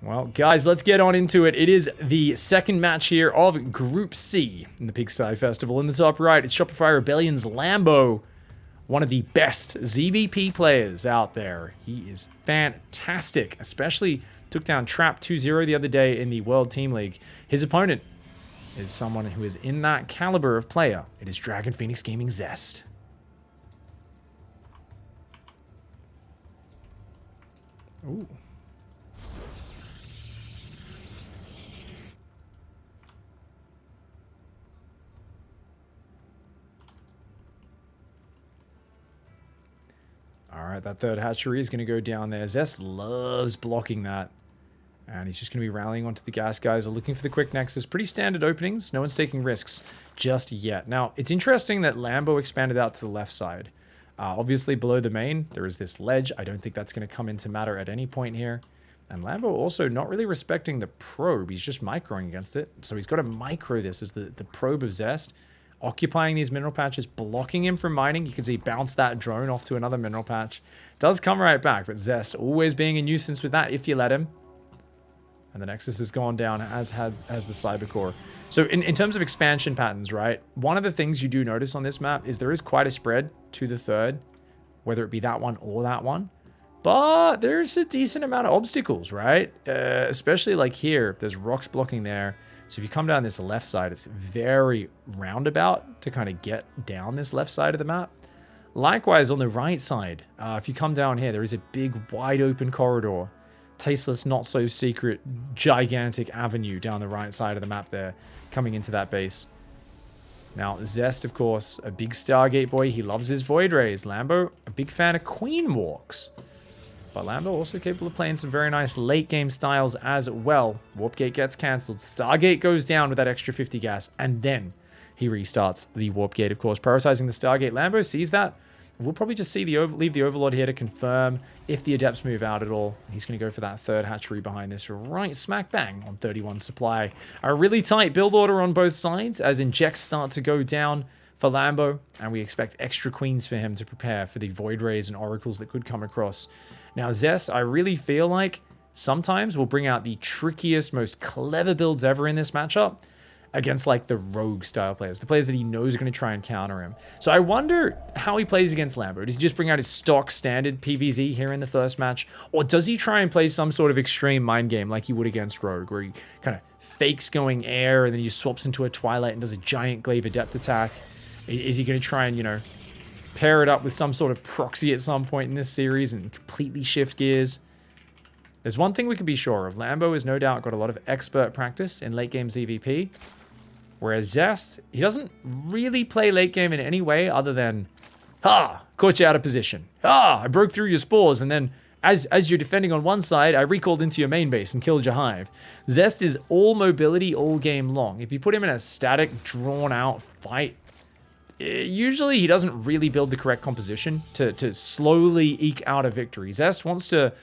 Well, guys, let's get on into it. It is the second match here of Group C in the Pigsty Festival. In the top right, it's Shopify Rebellion's Lambo, one of the best ZVP players out there. He is fantastic, especially took down Trap 2-0 the other day in the World Team League. His opponent is someone who is in that caliber of player. It is Dragon Phoenix Gaming Zest. Ooh. Alright, that third hatchery is going to go down there. Zest loves blocking that. And he's just going to be rallying onto the gas guys. Are looking for the quick nexus. Pretty standard openings. No one's taking risks just yet. Now, it's interesting that Lambo expanded out to the left side. Obviously, below the main, there is this ledge. I don't think that's going to come into matter at any point here. And Lambo also not really respecting the probe. He's just microing against it. So he's got to micro this as the probe of Zest. Occupying these mineral patches, blocking him from mining. You can see bounce that drone off to another mineral patch. Does come right back, but Zest always being a nuisance with that if you let him. And the Nexus has gone down, as the Cybercore. So in terms of expansion patterns, right? One of the things you do notice on this map is there is quite a spread to the third, whether it be that one or that one. But there's a decent amount of obstacles, right? Especially like here, there's rocks blocking there. So if you come down this left side, it's very roundabout to kind of get down this left side of the map. Likewise, on the right side, if you come down here, there is a big wide open corridor. Tasteless, not so secret, gigantic avenue down the right side of the map there, coming into that base. Now, Zest, of course, a big Stargate boy. He loves his Void Rays. Lambo, a big fan of Queen Walks. But Lambo also capable of playing some very nice late game styles as well. Warp Gate gets cancelled. Stargate goes down with that extra 50 gas. And then he restarts the Warp Gate, of course. Prioritizing the Stargate. Lambo sees that. We'll probably just see leave the Overlord here to confirm if the Adepts move out at all. He's going to go for that third hatchery behind this right smack bang on 31 supply. A really tight build order on both sides as injects start to go down for Lambo. And we expect extra queens for him to prepare for the Void Rays and Oracles that could come across. Now, Zest, I really feel like sometimes we'll bring out the trickiest, most clever builds ever in this matchup against like the rogue style players, the players that he knows are going to try and counter him. So I wonder how he plays against Lambo. Does he just bring out his stock standard PvZ here in the first match? Or does he try and play some sort of extreme mind game like he would against Rogue, where he kind of fakes going air and then he just swaps into a Twilight and does a giant Glaive Adept attack? Is he going to try and, you know, pair it up with some sort of proxy at some point in this series and completely shift gears? There's one thing we can be sure of. Lambo has no doubt got a lot of expert practice in late game ZVP. Whereas Zest, he doesn't really play late game in any way other than, caught you out of position. I broke through your spores, and then as you're defending on one side, I recalled into your main base and killed your hive. Zest is all mobility all game long. If you put him in a static, drawn-out fight, usually he doesn't really build the correct composition to slowly eke out a victory. Zest wants to,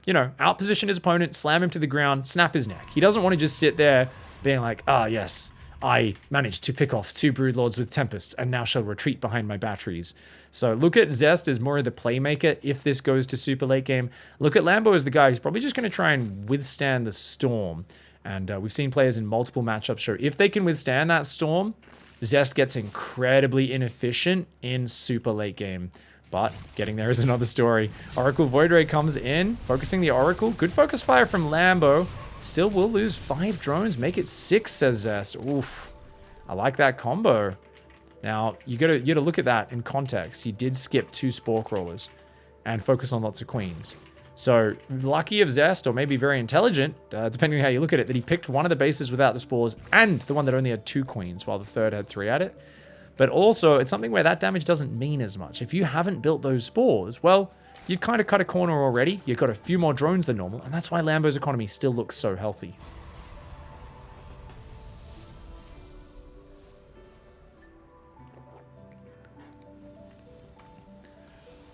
you know, outposition his opponent, slam him to the ground, snap his neck. He doesn't want to just sit there being like, yes, I managed to pick off 2 Broodlords with Tempests and now shall retreat behind my batteries. So look at Zest as more of the playmaker if this goes to super late game. Look at Lambo as the guy who's probably just going to try and withstand the storm. And we've seen players in multiple matchups show if they can withstand that storm, Zest gets incredibly inefficient in super late game. But getting there is another story. Oracle Void Ray comes in, focusing the Oracle. Good focus fire from Lambo. Still will lose 5 drones, make it 6, says Zest. Oof. I like that combo. Now, you gotta look at that in context. He did skip 2 Spore Crawlers and focus on lots of queens. So, lucky of Zest, or maybe very intelligent, depending on how you look at it, that he picked one of the bases without the spores and the one that only had 2 queens, while the third had 3 at it. But also, it's something where that damage doesn't mean as much. If you haven't built those spores, well, you've kind of cut a corner already. You've got a few more drones than normal, and that's why Lambo's economy still looks so healthy.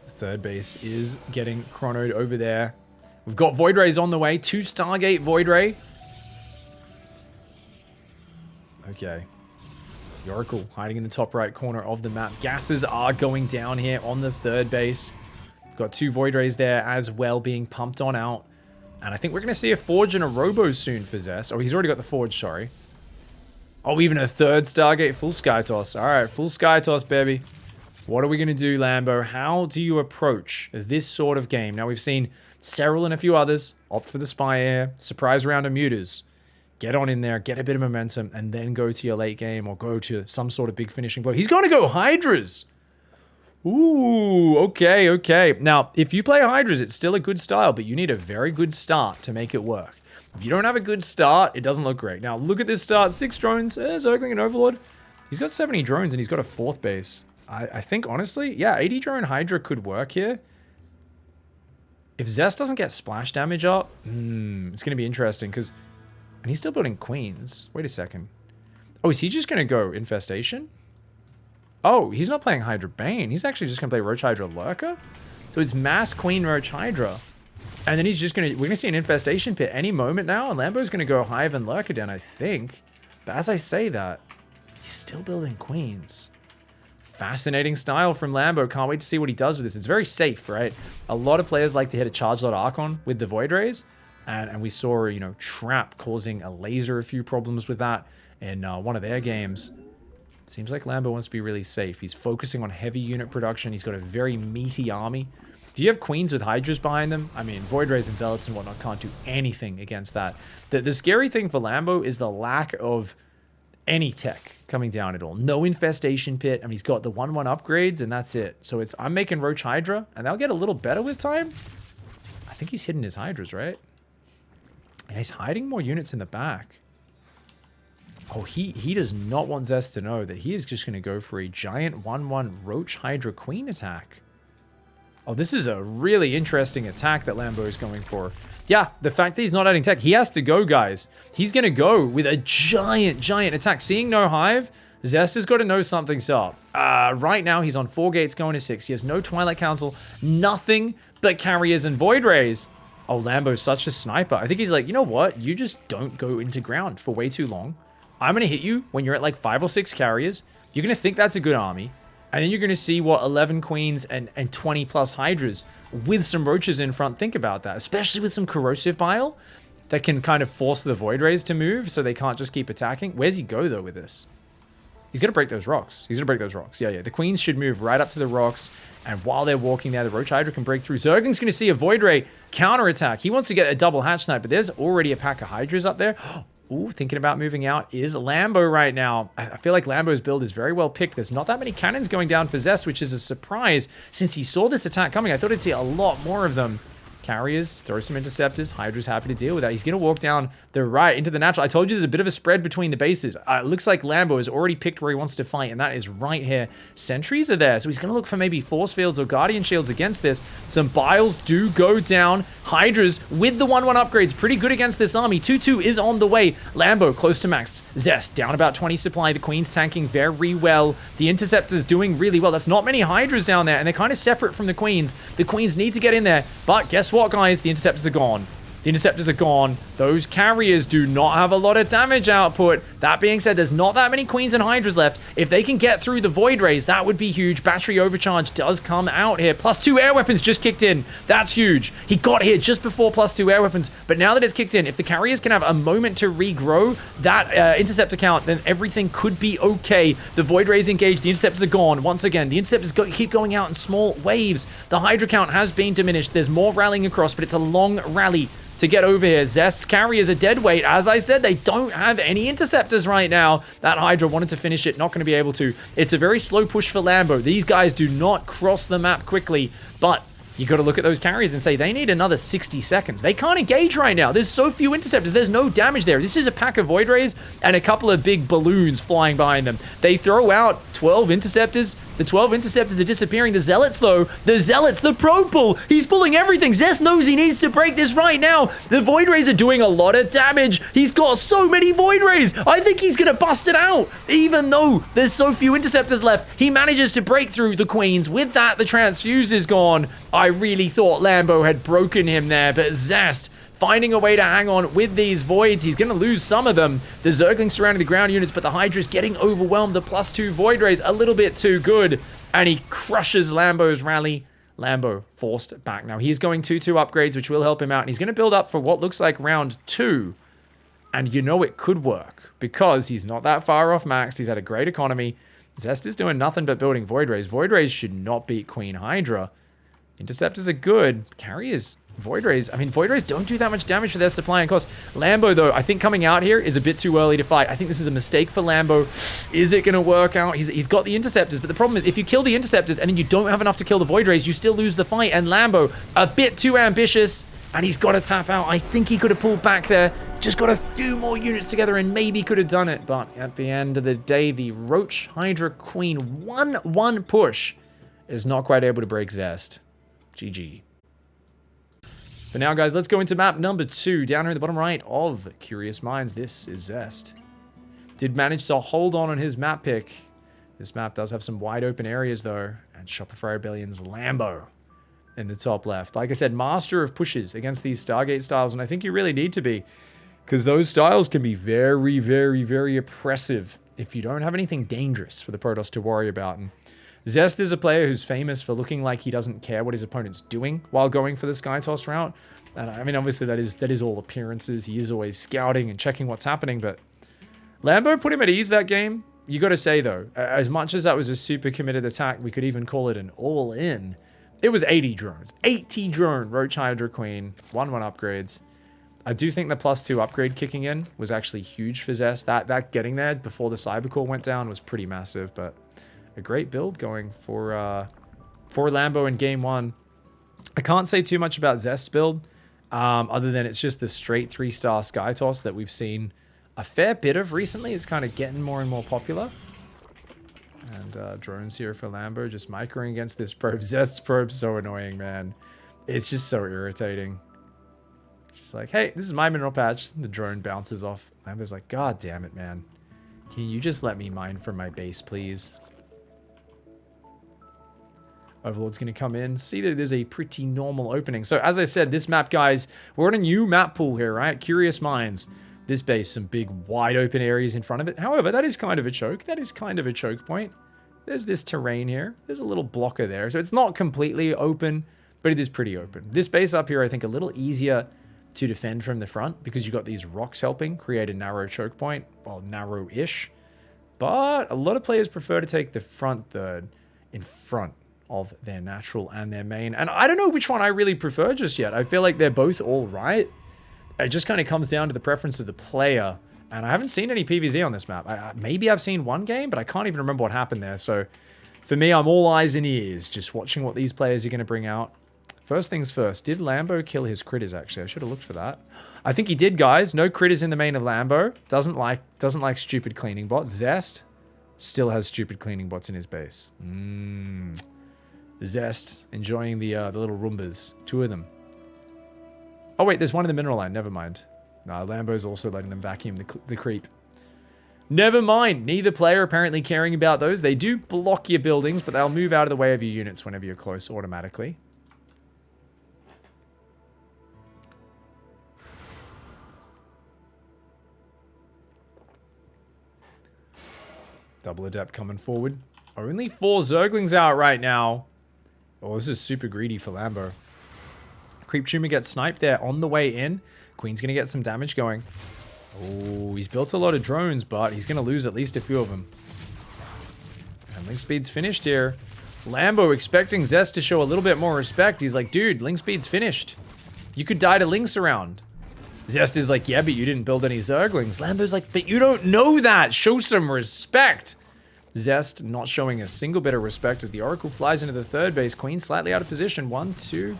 The third base is getting chronoed over there. We've got Void Rays on the way. 2 Stargate Void Ray. Okay. The Oracle hiding in the top right corner of the map. Gases are going down here on the third base. Got 2 Void Rays there as well being pumped on out. And I think we're going to see a Forge and a Robo soon for Zest. Oh, he's already got the Forge, sorry. Oh, even a third Stargate. Full Sky Toss. All right, full Sky Toss, baby. What are we going to do, Lambo? How do you approach this sort of game? Now, we've seen Serral and a few others opt for the Spy Air, surprise round of Mutas. Get on in there, get a bit of momentum, and then go to your late game or go to some sort of big finishing blow. He's going to go Hydras. Ooh, okay, okay. Now, if you play Hydras, it's still a good style, but you need a very good start to make it work. If you don't have a good start, it doesn't look great. Now, look at this start. 6 drones, Zergling and Overlord. He's got 70 drones, and he's got a 4th base. I think, honestly, yeah, 80 drone Hydra could work here. If Zest doesn't get splash damage up, it's going to be interesting, because... And he's still building queens. Wait a second. Oh, is he just going to go Infestation? Oh, he's not playing Hydra Bane. He's actually just going to play Roach Hydra Lurker. So it's Mass Queen Roach Hydra. And then he's just going to... We're going to see an Infestation Pit any moment now. And Lambo's going to go Hive and Lurker Den, I think. But as I say that, he's still building queens. Fascinating style from Lambo. Can't wait to see what he does with this. It's very safe, right? A lot of players like to hit a Charge Lot Archon with the Void Rays. And we saw, you know, Trap causing a laser a few problems with that in one of their games. Seems like Lambo wants to be really safe. He's focusing on heavy unit production. He's got a very meaty army. If you have queens with Hydras behind them, I mean, Void Rays and Zealots and whatnot can't do anything against that. The scary thing for Lambo is the lack of any tech coming down at all. No Infestation Pit. I mean, he's got the 1/1 upgrades, and that's it. So I'm making Roach Hydra, and they'll get a little better with time. I think he's hidden his Hydras, right? Yeah, he's hiding more units in the back. Oh, he does not want Zest to know that he is just going to go for a giant 1/1 Roach Hydra Queen attack. Oh, this is a really interesting attack that Lambo is going for. Yeah, the fact that he's not adding tech, he has to go, guys. He's going to go with a giant attack. Seeing no Hive, Zest has got to know something's up. Right now, he's on 4 gates going to 6. He has no Twilight Council, nothing but Carriers and Void Rays. Oh, Lambo's such a sniper. I think he's like, you know what? You just don't go into ground for way too long. I'm going to hit you when you're at like 5 or 6 carriers. You're going to think that's a good army. And then you're going to see what 11 queens and 20 plus Hydras with some roaches in front. Think about that, especially with some corrosive bile that can kind of force the Void Rays to move so they can't just keep attacking. Where's he go though with this? He's going to break those rocks. He's going to break those rocks. Yeah. The queens should move right up to the rocks. And while they're walking there, the Roach Hydra can break through. Zergling's going to see a Void Ray counterattack. He wants to get a double hatch snipe, but there's already a pack of Hydras up there. Ooh, thinking about moving out is Lambo right now. I feel like Lambo's build is very well picked. There's not that many cannons going down for Zest, which is a surprise since he saw this attack coming. I thought he'd see a lot more of them. Carriers, throw some interceptors. Hydra's happy to deal with that. He's going to walk down the right into the natural. I told you there's a bit of a spread between the bases. It looks like Lambo has already picked where he wants to fight, and that is right here. Sentries are there, so he's going to look for maybe force fields or guardian shields against this. Some biles do go down. Hydras with the 1/1 upgrades, pretty good against this army. 2/2 is on the way. Lambo close to max. Zest down about 20 supply. The Queen's tanking very well. The Interceptor's doing really well. That's not many Hydras down there, and they're kind of separate from the Queens. The Queens need to get in there, but guess what, guys? The Interceptors are gone. The Interceptors are gone. Those carriers do not have a lot of damage output. That being said, there's not that many Queens and Hydras left. If they can get through the Void Rays, that would be huge. Battery overcharge does come out here. +2 air weapons just kicked in. That's huge. He got here just before +2 air weapons, but now that it's kicked in, if the carriers can have a moment to regrow that Interceptor count, then everything could be okay. The Void Rays engaged. The Interceptors are gone. Once again, the Interceptors keep going out in small waves. The Hydra count has been diminished. There's more rallying across, but it's a long rally to get over here. Zest's carriers are dead weight. As I said, they don't have any interceptors right now. That Hydra wanted to finish it, not going to be able to. It's a very slow push for Lambo. These guys do not cross the map quickly, but you got to look at those carriers and say they need another 60 seconds. They can't engage right now. There's so few interceptors. There's no damage there. This is a pack of Void Rays and a couple of big balloons flying behind them. They throw out 12 interceptors. The 12 interceptors are disappearing. The Zealots, though, the probe pull. He's pulling everything. Zest knows he needs to break this right now. The Void Rays are doing a lot of damage. He's got so many Void Rays. I think he's going to bust it out. Even though there's so few interceptors left, he manages to break through the Queens. With that, the transfuse is gone. I really thought Lambo had broken him there, but Zest finding a way to hang on with these Voids. He's going to lose some of them. The Zerglings surrounding the ground units, but the Hydra's getting overwhelmed. The +2 Void Rays a little bit too good, and he crushes Lambo's rally. Lambo forced back. Now he's going 2-2 upgrades, which will help him out. And he's going to build up for what looks like round 2. And you know it could work because he's not that far off maxed. He's had a great economy. Zest is doing nothing but building Void Rays. Void Rays should not beat Queen Hydra. Interceptors are good. Carriers, Void Rays. I mean, Void Rays don't do that much damage for their supply and cost. Lambo, though, I think coming out here is a bit too early to fight. I think this is a mistake for Lambo. Is it going to work out? He's got the Interceptors, but the problem is if you kill the Interceptors and then you don't have enough to kill the Void Rays, you still lose the fight. And Lambo, a bit too ambitious, and he's got to tap out. I think he could have pulled back there. Just got a few more units together and maybe could have done it. But at the end of the day, the Roach Hydra Queen 1-1 push is not quite able to break Zest. GG. For now, guys, let's go into map number 2. Down here in the bottom right of Curious Minds, this is Zest. Did manage to hold on his map pick. This map does have some wide open areas, though. And Shopify Rebellion's Lambo in the top left. Like I said, master of pushes against these Stargate styles. And I think you really need to be. Because those styles can be very, very, very oppressive if you don't have anything dangerous for the Protoss to worry about. And Zest is a player who's famous for looking like he doesn't care what his opponent's doing while going for the Sky Toss route. And I mean, obviously that is all appearances. He is always scouting and checking what's happening, but Lambo put him at ease that game. You got to say, though, as much as that was a super committed attack, we could even call it an all-in. It was 80 drones. 80 drone Roach Hydra Queen. 1-1 upgrades. I do think the +2 upgrade kicking in was actually huge for Zest. That getting there before the Cybercore went down was pretty massive, but a great build going for Lambo in game 1. I can't say too much about Zest's build, other than it's just the straight 3-star Sky Toss that we've seen a fair bit of recently. It's kind of getting more and more popular. And drones here for Lambo, just microing against this probe. Zest's probe's so annoying, man. It's just so irritating. Just like, hey, this is my mineral patch. The drone bounces off. Lambo's like, God damn it, man. Can you just let me mine from my base, please? Overlord's going to come in. See that there's a pretty normal opening. So as I said, this map, guys, we're on a new map pool here, right? Curious Minds. This base, some big wide open areas in front of it. However, that is kind of a choke. That is kind of a choke point. There's this terrain here. There's a little blocker there. So it's not completely open, but it is pretty open. This base up here, I think, a little easier to defend from the front because you've got these rocks helping create a narrow choke point. Well, narrow-ish. But a lot of players prefer to take the front third in front of their natural and their main. And I don't know which one I really prefer just yet. I feel like they're both all right. It just kind of comes down to the preference of the player. And I haven't seen any PvZ on this map. Maybe I've seen one game, but I can't even remember what happened there. So for me, I'm all eyes and ears, just watching what these players are going to bring out. First things first, did Lambo kill his critters, actually? I should have looked for that. I think he did, guys. No critters in the main of Lambo. Doesn't like stupid cleaning bots. Zest still has stupid cleaning bots in his base. Zest enjoying the little Roombas. 2 of them. Oh, wait, there's one in the mineral line. Never mind. No, Lambo's also letting them vacuum the creep. Never mind. Neither player apparently caring about those. They do block your buildings, but they'll move out of the way of your units whenever you're close automatically. Double Adept coming forward. Only 4 Zerglings out right now. Oh, this is super greedy for Lambo. Creep Tumor gets sniped there on the way in. Queen's going to get some damage going. Oh, he's built a lot of drones, but he's going to lose at least a few of them. And Link Speed's finished here. Lambo expecting Zest to show a little bit more respect. He's like, dude, Link Speed's finished. You could die to Links around. Zest is like, yeah, but you didn't build any Zerglings. Lambo's like, but you don't know that. Show some respect. Zest not showing a single bit of respect as the Oracle flies into the third base. Queen slightly out of position. 1, 2,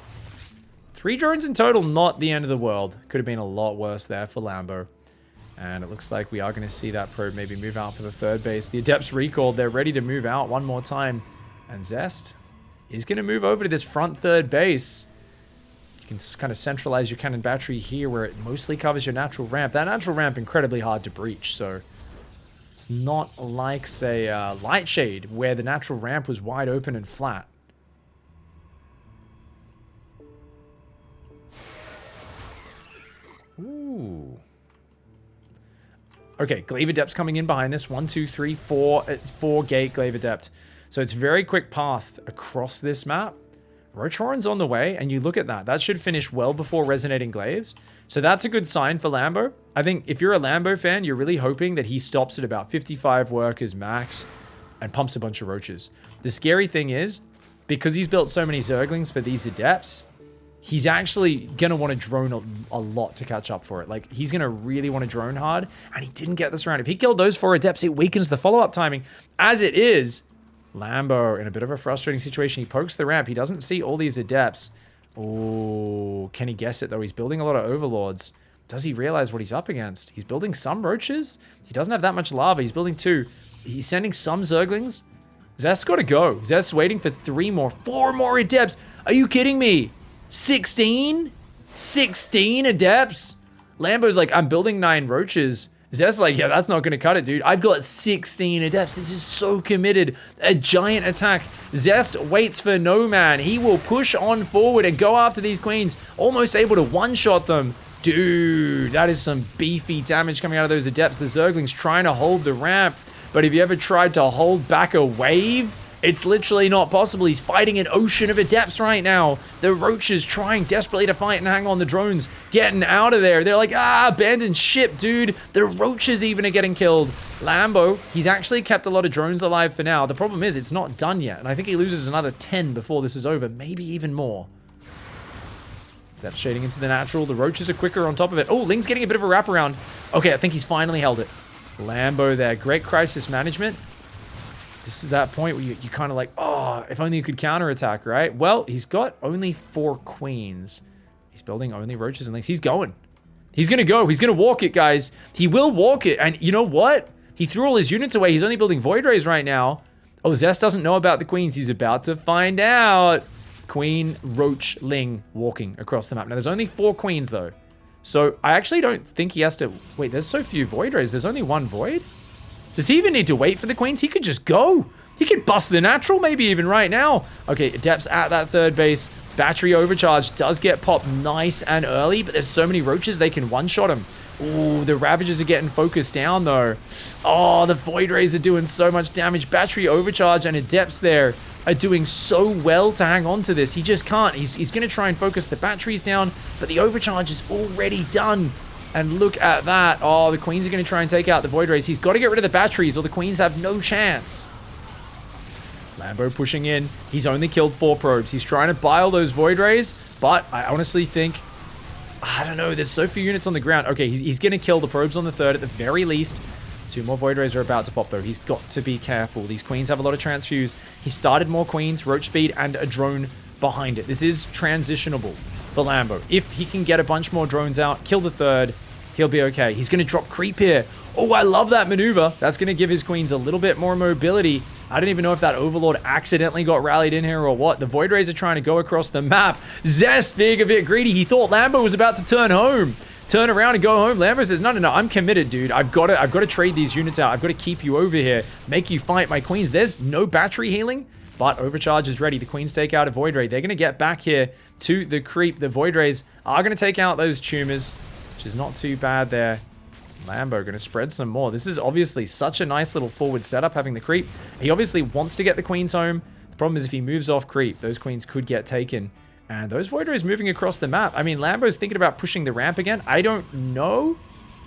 3 drones in total. Not the end of the world. Could have been a lot worse there for Lambo. And it looks like we are going to see that probe maybe move out for the third base. The Adepts recalled. They're ready to move out one more time. And Zest is going to move over to this front third base. You can kind of centralize your cannon battery here where it mostly covers your natural ramp. That natural ramp incredibly hard to breach, so it's not like, say, Lightshade, where the natural ramp was wide open and flat. Ooh. Okay, Glaive Adept's coming in behind this. 1, 2, 3, 4 gate Glaive Adept. So it's very quick path across this map. Roach Horn's on the way, and you look at that. That should finish well before Resonating Glaives. So that's a good sign for Lambo. I think if you're a Lambo fan, you're really hoping that he stops at about 55 workers max and pumps a bunch of roaches. The scary thing is, because he's built so many Zerglings for these Adepts, he's actually going to want to drone a lot to catch up for it. Like, he's going to really want to drone hard, and he didn't get this round. If he killed those 4 Adepts, it weakens the follow-up timing. As it is, Lambo in a bit of a frustrating situation. He pokes the ramp. He doesn't see all these Adepts. Oh, can he guess it, though? He's building a lot of Overlords. Does he realize what he's up against? He's building some Roaches. He doesn't have that much lava. He's building 2. He's sending some Zerglings. Zest's got to go. Zest's waiting for 3 more. 4 more Adepts. Are you kidding me? 16? 16 Adepts? Lambo's like, I'm building 9 Roaches. Zest's like, yeah, that's not going to cut it, dude. I've got 16 Adepts. This is so committed. A giant attack. Zest waits for no man. He will push on forward and go after these queens. Almost able to one-shot them. Dude, that is some beefy damage coming out of those Adepts. The Zerglings trying to hold the ramp. But have you ever tried to hold back a wave? It's literally not possible. He's fighting an ocean of Adepts right now. The Roaches trying desperately to fight and hang on. The drones getting out of there. They're like, abandoned ship, dude. The Roaches even are getting killed. Lambo, he's actually kept a lot of drones alive for now. The problem is it's not done yet. And I think he loses another 10 before this is over. Maybe even more. Adepts shading into the natural. The Roaches are quicker on top of it. Oh, Ling's getting a bit of a wraparound. Okay, I think he's finally held it. Lambo there. Great crisis management. This is that point where you kind of like, oh, if only you could counterattack, right? Well, he's got only 4 queens. He's building only Roaches and Lings. He's going. He's going to go. He's going to walk it, guys. He will walk it. And you know what? He threw all his units away. He's only building Void Rays right now. Oh, Zest doesn't know about the queens. He's about to find out. Queen, Roach, Ling walking across the map. Now, there's only 4 queens, though. So, I actually don't think he has to... Wait, there's so few Void Rays. There's only 1 Void? Does he even need to wait for the queens? He could just go. He could bust the natural maybe even right now. Okay, Adepts at that 3rd base. Battery overcharge does get popped nice and early, but there's so many Roaches they can one-shot him. Ooh, the Ravagers are getting focused down though. Oh, the Void Rays are doing so much damage. Battery overcharge and Adepts there are doing so well to hang on to this. He just can't. He's going to try and focus the batteries down, but the overcharge is already done. And look at that. Oh, the queens are going to try and take out the Void Rays. He's got to get rid of the batteries or the queens have no chance. Lambo pushing in. He's only killed 4 probes. He's trying to buy all those Void Rays, but I honestly think... I don't know. There's so few units on the ground. Okay, he's going to kill the probes on the 3rd at the very least. 2 more Void Rays are about to pop, though. He's got to be careful. These queens have a lot of transfuse. He started more queens, Roach speed, and a drone behind it. This is transitionable for Lambo. If he can get a bunch more drones out, kill the 3rd, he'll be okay. He's going to drop creep here. Oh, I love that maneuver. That's going to give his queens a little bit more mobility. I don't even know if that Overlord accidentally got rallied in here or what. The Void Rays are trying to go across the map. Zest being a bit greedy. He thought Lambo was about to turn around and go home. Lambo says, no, I'm committed, dude. I've got to trade these units out. I've got to keep you over here, make you fight my queens. There's no battery healing, but overcharge is ready. The queens take out a Void Ray. They're going to get back here to the creep. The Void Rays are going to take out those tumors, which is not too bad there. Lambo going to spread some more. This is obviously such a nice little forward setup, having the creep. He obviously wants to get the queens home. The problem is if he moves off creep, those queens could get taken. And those Void Rays moving across the map. I mean, Lambo's thinking about pushing the ramp again. I don't know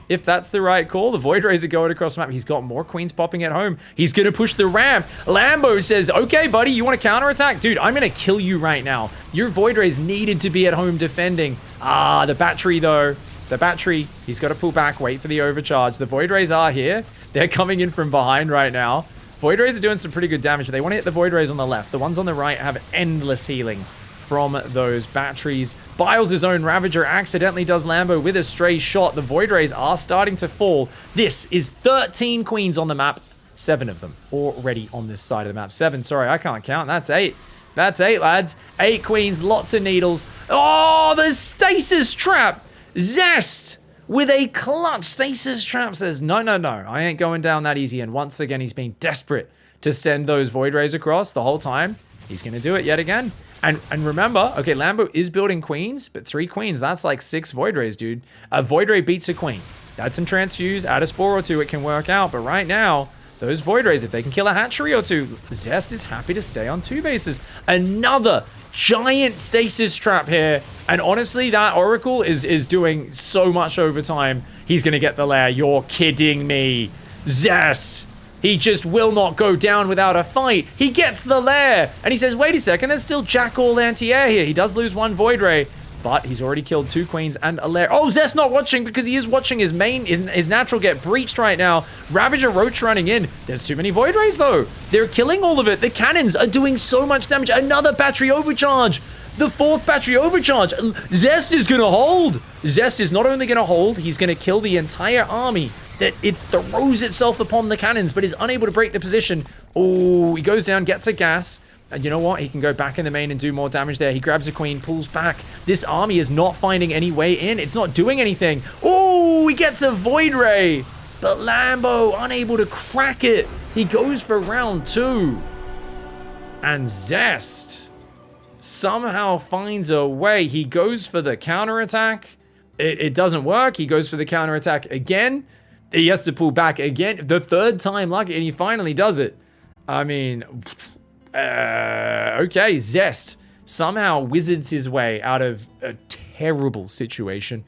if that's the right call. The Void Rays are going across the map. He's got more queens popping at home. He's going to push the ramp. Lambo says, okay, buddy, you want to counterattack? Dude, I'm going to kill you right now. Your Void Rays needed to be at home defending. Ah, the battery, though. The battery, he's got to pull back, wait for the overcharge. The Void Rays are here. They're coming in from behind right now. Void Rays are doing some pretty good damage, but they want to hit the Void Rays on the left. The ones on the right have endless healing from those batteries. Biles his own Ravager, accidentally does Lambo with a stray shot. The Void Rays are starting to fall. This is 13 queens on the map. 7 of them already on this side of the map. 7, sorry, I can't count. That's 8. That's 8, lads. 8 queens, lots of needles. Oh, the stasis trap. Zest with a clutch stasis trap says, no, I ain't going down that easy. And once again, he's being desperate to send those Void Rays across the whole time. He's going to do it yet again. And remember, okay, Lambo is building queens, but 3 queens, that's like 6 Void Rays, dude. A Void Ray beats a queen. Add some transfuse, add a spore or 2, it can work out. But right now, those Void Rays, if they can kill a hatchery or two, Zest is happy to stay on 2 bases. Another giant stasis trap here. And honestly, that Oracle is doing so much overtime. He's going to get the lair. You're kidding me. Zest. He just will not go down without a fight. He gets the lair. And he says, wait a second, there's still Jackal anti-air here. He does lose 1 Void Ray. But he's already killed 2 queens and a lair. Oh, Zest not watching because he is watching his main, his natural get breached right now. Ravager Roach running in. There's too many Void Rays though. They're killing all of it. The cannons are doing so much damage. Another battery overcharge. The 4th battery overcharge. Zest is going to hold. Zest is not only going to hold, he's going to kill the entire army. That it throws itself upon the cannons, but is unable to break the position. Oh, he goes down, gets a gas. And you know what? He can go back in the main and do more damage there. He grabs a queen, pulls back. This army is not finding any way in. It's not doing anything. Oh, he gets a Void Ray. But Lambo unable to crack it. He goes for round 2. And Zest somehow finds a way. He goes for the counterattack. It doesn't work. He goes for the counterattack again. He has to pull back again. The 3rd time lucky, and he finally does it. I mean... okay, Zest somehow wizards his way out of a terrible situation.